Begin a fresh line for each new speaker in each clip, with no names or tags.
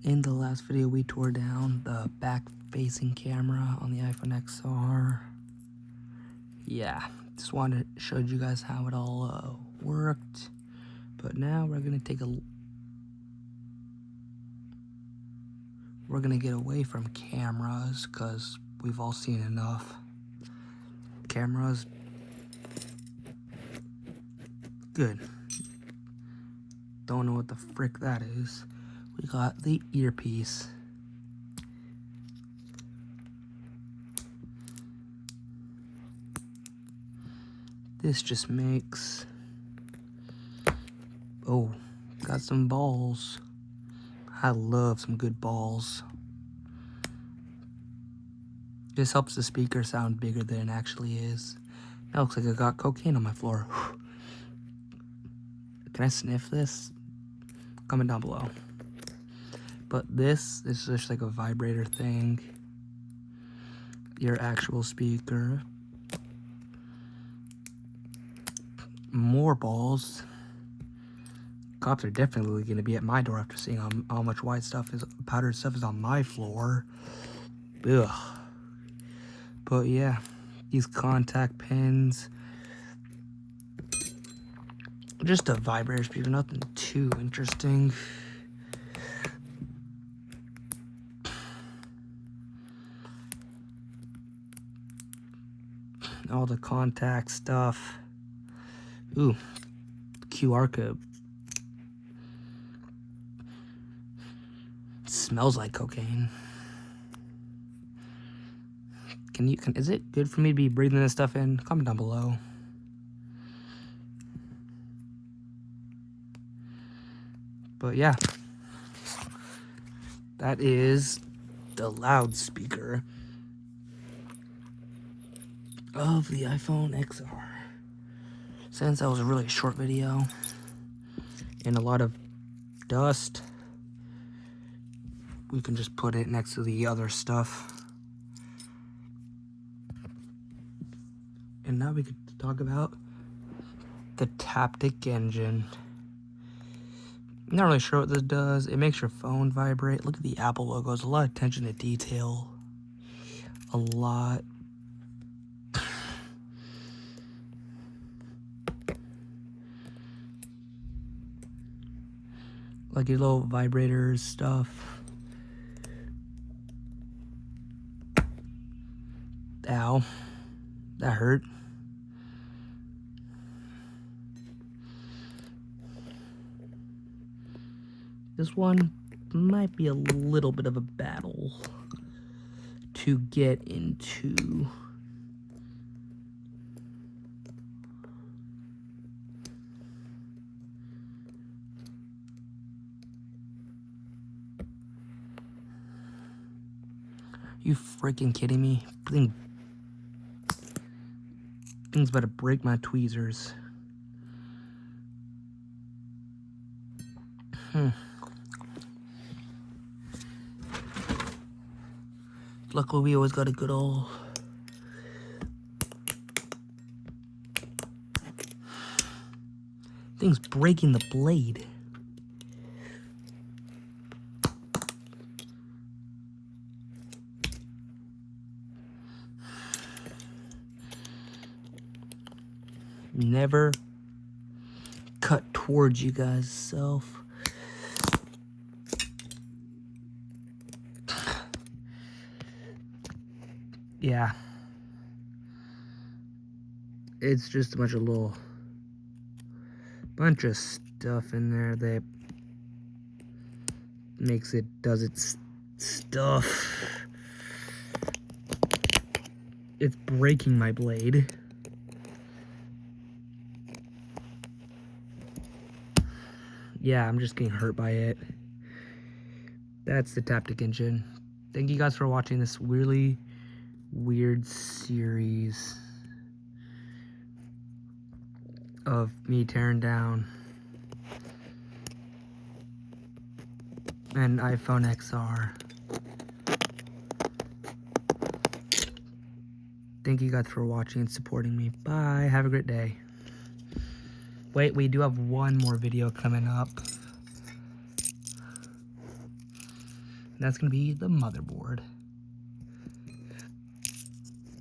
In the last video, we tore down the back-facing camera on the iPhone XR. Yeah, just wanted to show you guys how it all worked. But now we're gonna get away from cameras because we've all seen enough. Cameras, good. Don't know what the frick that is. We got the earpiece. This just makes, oh, got some balls. I love some good balls. This helps the speaker sound bigger than it actually is. That looks like I got cocaine on my floor. Can I sniff this? Comment down below. But this is just like a vibrator thing. Your actual speaker. More balls. Cops are definitely going to be at my door after seeing how much powdered stuff is on my floor. Ugh. But yeah, these contact pins. Just a vibrator speaker, nothing too interesting. All the contact stuff. Ooh, QR code. It smells like cocaine. Is it good for me to be breathing this stuff in? Comment down below. But yeah, that is the loudspeaker of the iPhone XR. Since that was a really short video and a lot of dust, we can just put it next to the other stuff. And now we could talk about the Taptic engine. I'm not really sure what this does. It makes your phone vibrate. Look at the Apple logos. A lot of attention to detail. A lot. Like your little vibrators stuff. Ow. That hurt. This one might be a little bit of a battle to get into. You freaking kidding me? Thing's about to break my tweezers. Luckily, we always got a good old thing's breaking the blade. Never cut towards you guys self. Yeah. It's just a bunch of stuff in there that does its stuff. It's breaking my blade. Yeah, I'm just getting hurt by it. That's the Taptic engine. Thank you guys for watching this really weird series of me tearing down an iPhone XR. Thank you guys for watching and supporting me. Bye. Have a great day. Wait, we do have one more video coming up. that's gonna be the motherboard.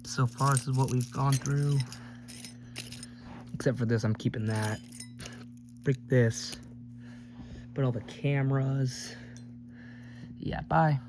So far, this is what we've gone through. Except for this, I'm keeping that. Break this. But all the cameras. Yeah, bye.